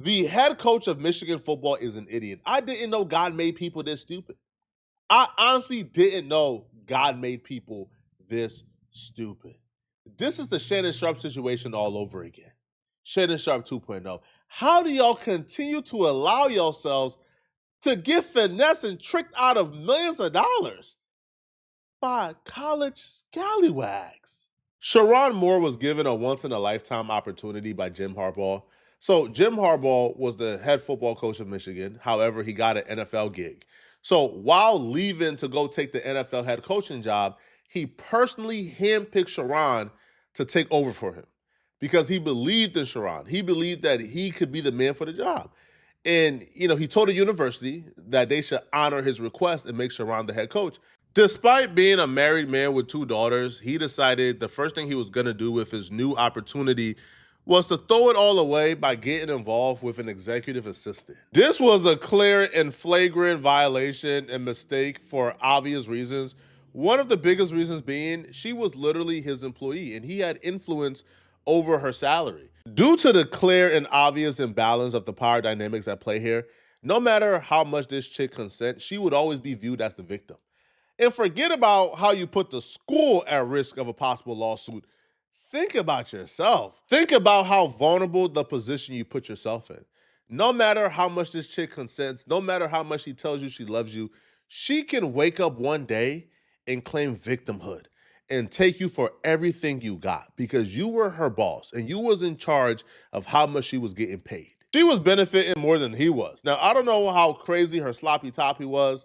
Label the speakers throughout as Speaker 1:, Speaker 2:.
Speaker 1: The head coach of Michigan football is an idiot. I didn't know God made people this stupid. I honestly didn't know God made people this stupid. This is the Shannon Sharp situation all over again. Shannon Sharp 2.0. How do y'all continue to allow yourselves to get finessed and tricked out of millions of dollars by college scallywags? Sherrone Moore was given a once-in-a-lifetime opportunity by Jim Harbaugh. So Jim Harbaugh was the head football coach of Michigan. However, he got an NFL gig. So while leaving to go take the NFL head coaching job, he personally handpicked Sherrone to take over for him because he believed in Sherrone. He believed that he could be the man for the job. And, he told the university that they should honor his request and make Sherrone the head coach. Despite being a married man with 2 daughters, he decided the first thing he was going to do with his new opportunity was to throw it all away by getting involved with an executive assistant. This was a clear and flagrant violation and mistake for obvious reasons. One of the biggest reasons being she was literally his employee and he had influence over her salary. Due to the clear and obvious imbalance of the power dynamics at play here, no matter how much this chick consent, she would always be viewed as the victim. And forget about how you put the school at risk of a possible lawsuit. Think about yourself. Think about how vulnerable the position you put yourself in. No matter how much this chick consents, no matter how much she tells you she loves you, she can wake up one day and claim victimhood and take you for everything you got because you were her boss and you was in charge of how much she was getting paid. She was benefiting more than he was. Now, I don't know how crazy her sloppy toppy was,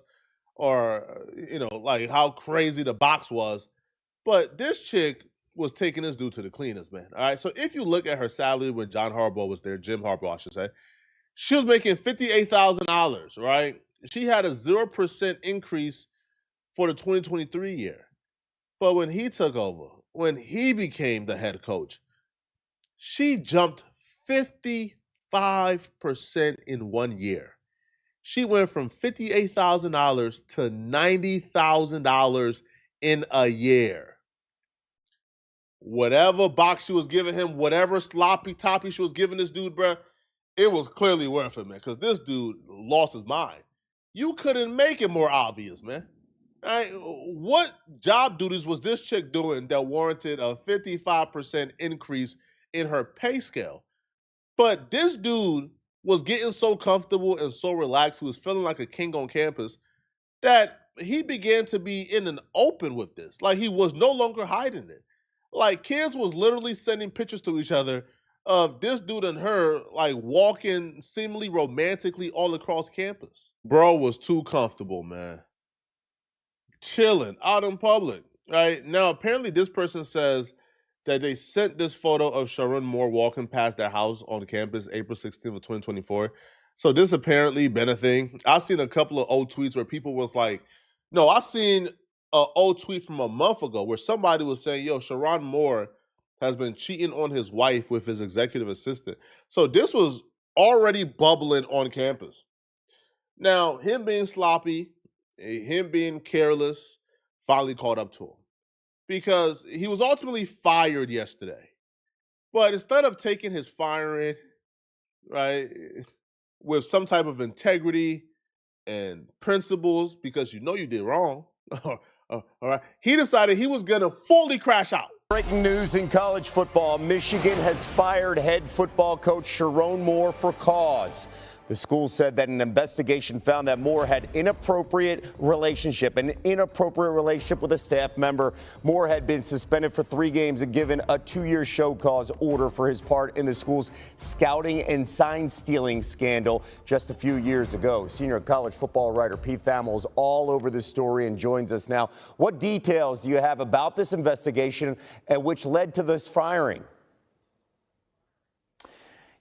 Speaker 1: or, like how crazy the box was. But this chick was taking this dude to the cleaners, man. All right. So if you look at her salary when John Harbaugh was there, Jim Harbaugh, I should say, she was making $58,000, right? She had a 0% increase for the 2023 year. But when he took over, when he became the head coach, she jumped 55% in 1 year. She went from $58,000 to $90,000 in a year. Whatever box she was giving him, whatever sloppy toppy she was giving this dude, bruh, it was clearly worth it, man, because this dude lost his mind. You couldn't make it more obvious, man. Right? What job duties was this chick doing that warranted a 55% increase in her pay scale? But this dude was getting so comfortable and so relaxed, he was feeling like a king on campus, that he began to be in an open with this. Like, he was no longer hiding it. Like, kids was literally sending pictures to each other of this dude and her, like, walking seemingly romantically all across campus. Bro was too comfortable, man. Chilling out in public, right? Now, apparently this person says that they sent this photo of Sherrone Moore walking past their house on campus April 16th of 2024. So this apparently been a thing. I've seen a couple of old tweets where people was like, no, I seen an old tweet from a month ago where somebody was saying, yo, Sherrone Moore has been cheating on his wife with his executive assistant. So this was already bubbling on campus. Now, him being sloppy, him being careless, finally caught up to him because he was ultimately fired yesterday. But instead of taking his firing, right, with some type of integrity and principles, because you know you did wrong, all right, he decided he was going to fully crash out.
Speaker 2: Breaking news in college football. Michigan has fired head football coach Sherrone Moore for cause. The school said that an investigation found that Moore had an inappropriate relationship with a staff member. Moore had been suspended for 3 games and given a 2-year show cause order for his part in the school's scouting and sign stealing scandal just a few years ago. Senior college football writer Pete Thamel is all over this story and joins us now. What details do you have about this investigation and which led to this firing?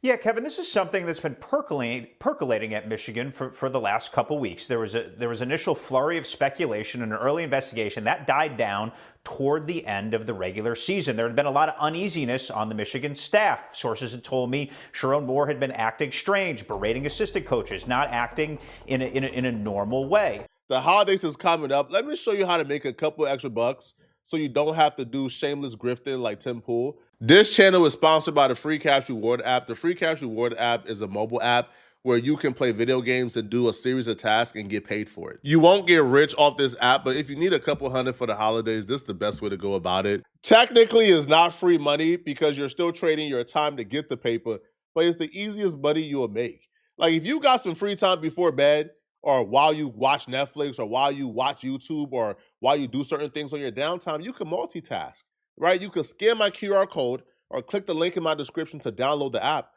Speaker 3: Yeah, Kevin, this is something that's been percolating at Michigan for the last couple weeks. There was initial flurry of speculation and an early investigation that died down toward the end of the regular season. There had been a lot of uneasiness on the Michigan staff. Sources had told me Sherrone Moore had been acting strange, berating assistant coaches, not acting in a normal way.
Speaker 1: The holidays is coming up. Let me show you how to make a couple extra bucks so you don't have to do shameless grifting like Tim Pool. This channel is sponsored by the Free Cash Reward app. The Free Cash Reward app is a mobile app where you can play video games and do a series of tasks and get paid for it. You won't get rich off this app, but if you need a couple hundred for the holidays, this is the best way to go about it. Technically, it's not free money because you're still trading your time to get the paper, but it's the easiest money you'll make. Like if you got some free time before bed, or while you watch Netflix, or while you watch YouTube, or while you do certain things on your downtime, you can multitask, right? You can scan my QR code or click the link in my description to download the app,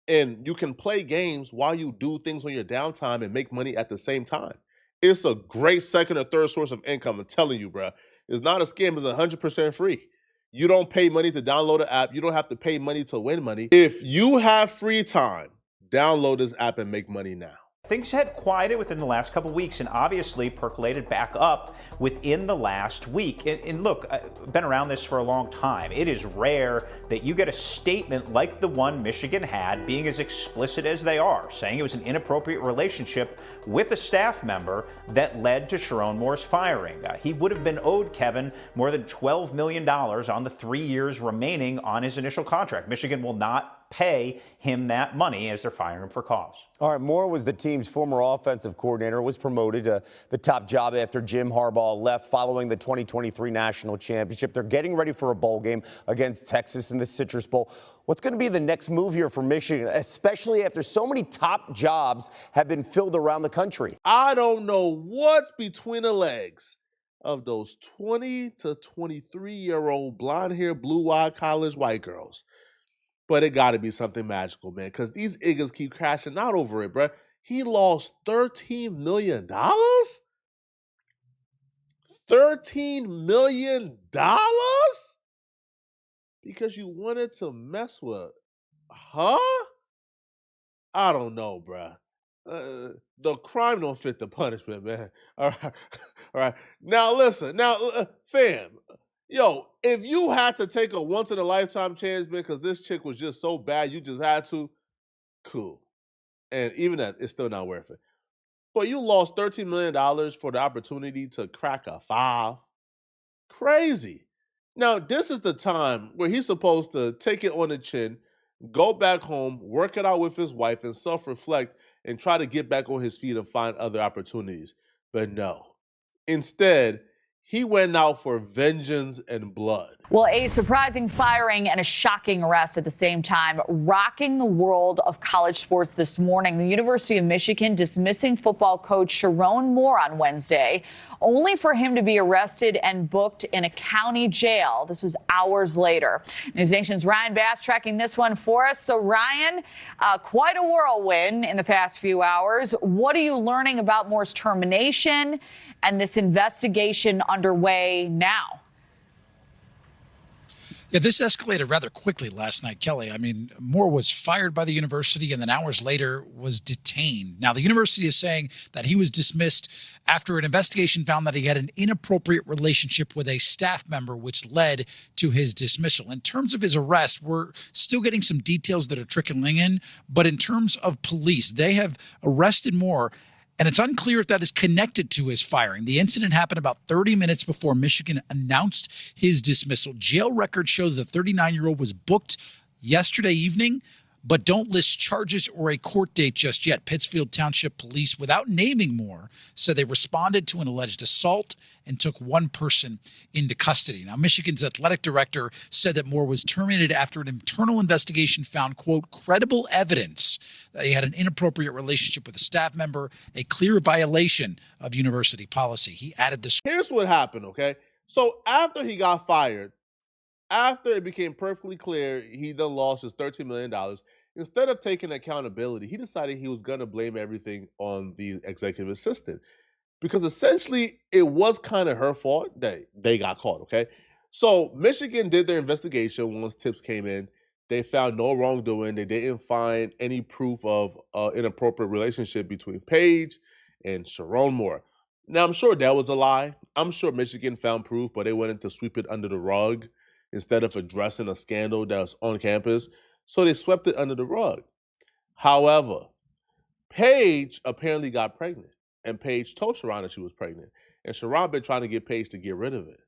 Speaker 1: and you can play games while you do things on your downtime and make money at the same time. It's a great second or third source of income. I'm telling you, bro. It's not a scam. It's 100% free. You don't pay money to download the app. You don't have to pay money to win money. If you have free time, download this app and make money now.
Speaker 3: Things had quieted within the last couple weeks and obviously percolated back up within the last week. And look, I've been around this for a long time. It is rare that you get a statement like the one Michigan had, being as explicit as they are, saying it was an inappropriate relationship with a staff member that led to Sherrone Moore's firing. He would have been owed, Kevin, more than $12 million on the 3 years remaining on his initial contract. Michigan will not pay him that money as they're firing him for cause.
Speaker 2: All right, Moore was the team's former offensive coordinator, was promoted to the top job after Jim Harbaugh left following the 2023 National Championship. They're getting ready for a bowl game against Texas in the Citrus Bowl. What's going to be the next move here for Michigan, especially after so many top jobs have been filled around the country?
Speaker 1: I don't know what's between the legs of those 20 to 23-year-old blonde-haired, blue-eyed college white girls. But it got to be something magical, man, because these niggas keep crashing out over it, bro. He lost $13 million? $13 million? Because you wanted to mess with, huh? I don't know, bro. The crime don't fit the punishment, man. All right. All right. Now, listen. Now, fam. Yo, if you had to take a once-in-a-lifetime chance, man, because this chick was just so bad, you just had to, cool. And even that, it's still not worth it. But you lost $13 million for the opportunity to crack a 5. Crazy. Now, this is the time where he's supposed to take it on the chin, go back home, work it out with his wife, and self-reflect and try to get back on his feet and find other opportunities. But no. Instead, he went out for vengeance and blood.
Speaker 4: Well, a surprising firing and a shocking arrest at the same time, rocking the world of college sports this morning. The University of Michigan dismissing football coach Sherrone Moore on Wednesday, only for him to be arrested and booked in a county jail. This was hours later. News Nation's Ryan Bass tracking this one for us. So, Ryan, quite a whirlwind in the past few hours. What are you learning about Moore's termination and this investigation underway now?
Speaker 5: Yeah, this escalated rather quickly last night, Kelly. I mean, Moore was fired by the university and then hours later was detained. Now, the university is saying that he was dismissed after an investigation found that he had an inappropriate relationship with a staff member, which led to his dismissal. In terms of his arrest, we're still getting some details that are trickling in. But in terms of police, they have arrested Moore, and it's unclear if that is connected to his firing. The incident happened about 30 minutes before Michigan announced his dismissal. Jail records show that the 39-year-old was booked yesterday evening, but don't list charges or a court date just yet. Pittsfield Township Police, without naming Moore, said they responded to an alleged assault and took one person into custody. Now, Michigan's athletic director said that Moore was terminated after an internal investigation found, quote, credible evidence that he had an inappropriate relationship with a staff member, a clear violation of university policy. He added this.
Speaker 1: Here's what happened, okay? So after he got fired, after it became perfectly clear he then lost his $13 million, instead of taking accountability, he decided he was going to blame everything on the executive assistant. Because essentially, it was kind of her fault that they got caught, okay? So Michigan did their investigation once tips came in. They found no wrongdoing. They didn't find any proof of inappropriate relationship between Paige and Sherrone Moore. Now, I'm sure that was a lie. I'm sure Michigan found proof, but they wanted to sweep it under the rug instead of addressing a scandal that was on campus. So they swept it under the rug. However, Paige apparently got pregnant, and Paige told Sherrone that she was pregnant. And Sherrone been trying to get Paige to get rid of it.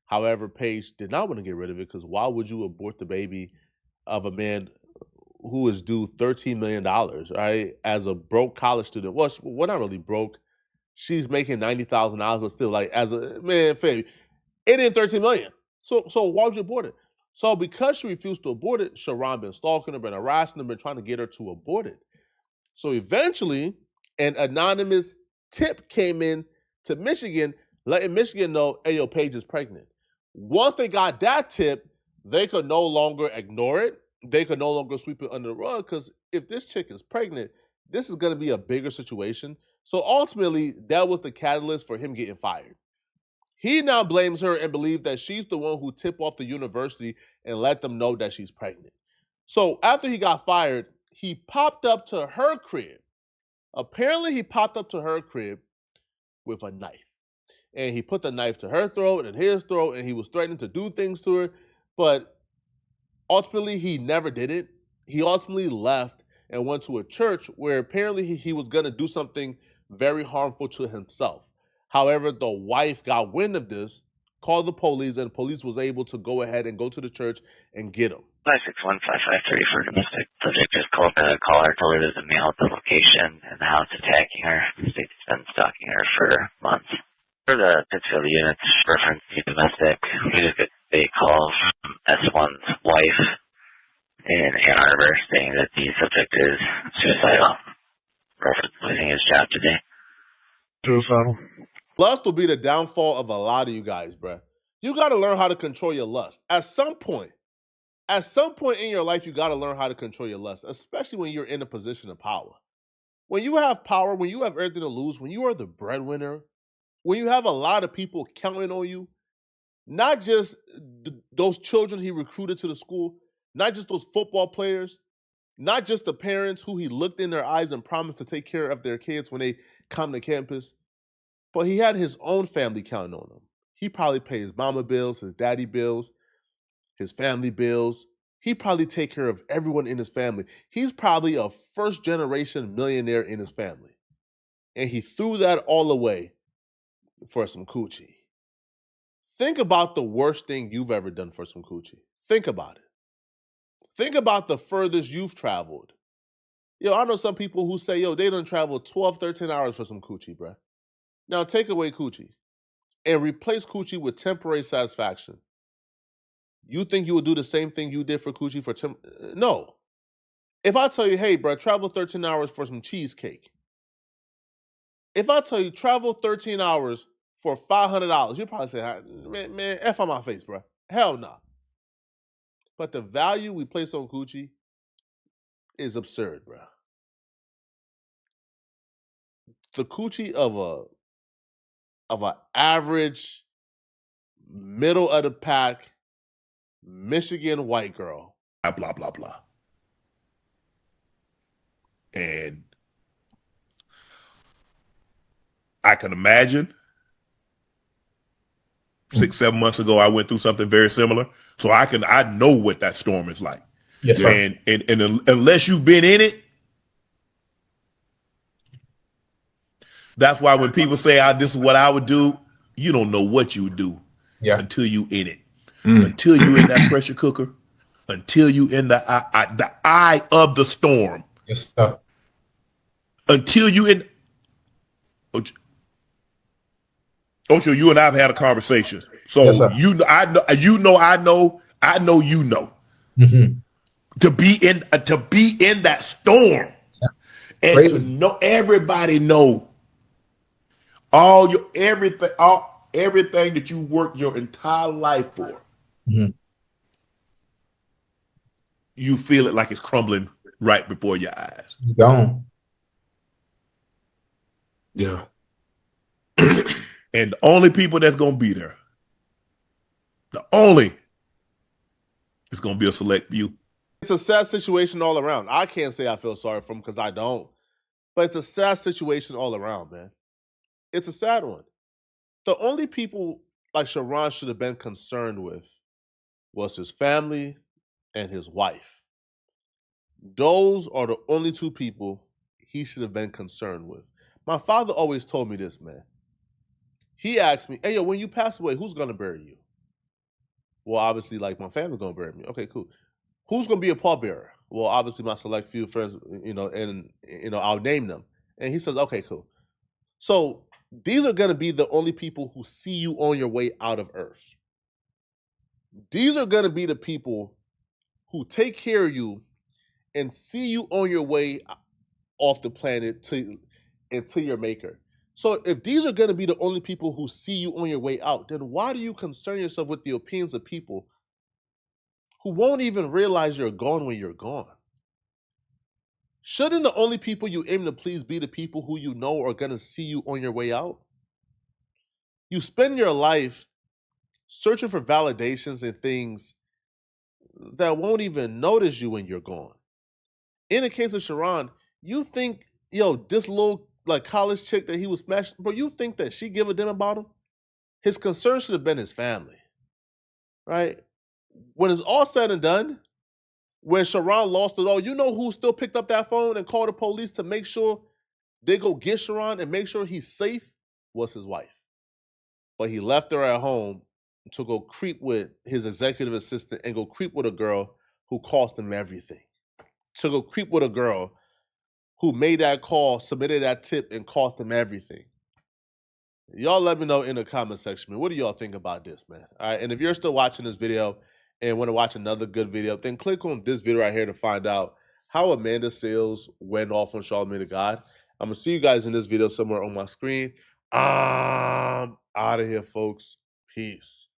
Speaker 1: However, Paige did not want to get rid of it because why would you abort the baby of a man who is due $13 million, right? As a broke college student. Well, we're not really broke. She's making $90,000, but still, like, as a man, it ain't $13 million. So why would you abort it? So because she refused to abort it, Sherrone been stalking her, been harassing her, been trying to get her to abort it. So eventually, an anonymous tip came in to Michigan, letting Michigan know, hey, yo, Paige is pregnant. Once they got that tip, they could no longer ignore it. They could no longer sweep it under the rug because if this chick is pregnant, this is going to be a bigger situation. So ultimately, that was the catalyst for him getting fired. He now blames her and believes that she's the one who tipped off the university and let them know that she's pregnant. So after he got fired, he popped up to her crib. Apparently, he popped up to her crib with a knife. And he put the knife to her throat and his throat, and he was threatening to do things to her. But ultimately, he never did it. He ultimately left and went to a church where apparently he was going to do something very harmful to himself. However, the wife got wind of this, called the police, and the police was able to go ahead and go to the church and get him.
Speaker 6: 561-553 for domestic. Subject just called the caller, told her there's a male at the location and the house attacking her. The state's been stalking her for months. For the Pittsfield unit's reference to domestic, we just got a call from S1's wife in Ann Arbor saying that the subject is suicidal, reference losing his job today.
Speaker 7: Suicidal.
Speaker 1: Lust will be the downfall of a lot of you guys, bruh. You got to learn how to control your lust. At some point in your life, you got to learn how to control your lust, especially when you're in a position of power. When you have power, when you have everything to lose, when you are the breadwinner, when you have a lot of people counting on you, not just those children he recruited to the school, not just those football players, not just the parents who he looked in their eyes and promised to take care of their kids when they come to campus, but he had his own family counting on him. He probably paid his mama bills, his daddy bills, his family bills. He probably take care of everyone in his family. He's probably a first-generation millionaire in his family. And he threw that all away for some coochie. Think about the worst thing you've ever done for some coochie. Think about it. Think about the furthest you've traveled. Yo, I know some people who say, yo, they done travel 12, 13 hours for some coochie, bruh. Now take away coochie and replace coochie with temporary satisfaction. You think you would do the same thing you did for coochie for no. If I tell you, hey, bro, travel 13 hours for some cheesecake. If I tell you travel 13 hours for $500, you'll probably say, man, F on my face, bro. Hell no. Nah. But the value we place on coochie is absurd, bro. The coochie of an average, middle of the pack, Michigan white girl.
Speaker 7: Blah, blah, blah, blah. And I can imagine 6, 7 months ago, I went through something very similar. So I know what that storm is like.
Speaker 8: Yes, sir.
Speaker 7: And unless you've been in it, that's why when people say, this is what I would do, you don't know what you would do until you in it. Until you in that pressure cooker, until you in the eye of the storm.
Speaker 8: Yes, sir.
Speaker 7: Until you in Ocho, you and I have had a conversation. So
Speaker 8: yes, sir.
Speaker 7: I know. Mm-hmm. To be in that storm, and crazy. To know everybody know everything that you worked your entire life for. Mm-hmm. You feel it like it's crumbling right before your eyes.
Speaker 8: You gone.
Speaker 7: Yeah. And the only people that's going to be there, it's going to be a select few.
Speaker 1: It's a sad situation all around. I can't say I feel sorry for him because I don't. But it's a sad situation all around, man. It's a sad one. The only people like Sherrone should have been concerned with was his family and his wife. Those are the only two people he should have been concerned with. My father always told me this, man. He asked me, hey, yo, when you pass away, who's going to bury you? Well, obviously, like, my family's gonna bury me. Okay, cool. Who's gonna be a pallbearer? Well, obviously, my select few friends, and I'll name them. And he says, okay, cool. So these are gonna be the only people who see you on your way out of Earth. These are gonna be the people who take care of you and see you on your way off the planet into your maker. So if these are going to be the only people who see you on your way out, then why do you concern yourself with the opinions of people who won't even realize you're gone when you're gone? Shouldn't the only people you aim to please be the people who you know are going to see you on your way out? You spend your life searching for validations and things that won't even notice you when you're gone. In the case of Sherrone, you think, this little like college chick that he was smashing, bro, you think that she give a damn about him? His concern should have been his family, right? When it's all said and done, when Sherrone lost it all, you know who still picked up that phone and called the police to make sure they go get Sherrone and make sure he's safe? Was his wife. But he left her at home to go creep with his executive assistant and go creep with a girl who cost him everything. To go creep with a girl who made that call, submitted that tip, and cost him everything. Y'all let me know in the comment section, man. What do y'all think about this, man? All right, and if you're still watching this video and want to watch another good video, then click on this video right here to find out how Amanda Seales went off on Charlamagne the God. I'm going to see you guys in this video somewhere on my screen. I'm out of here, folks. Peace.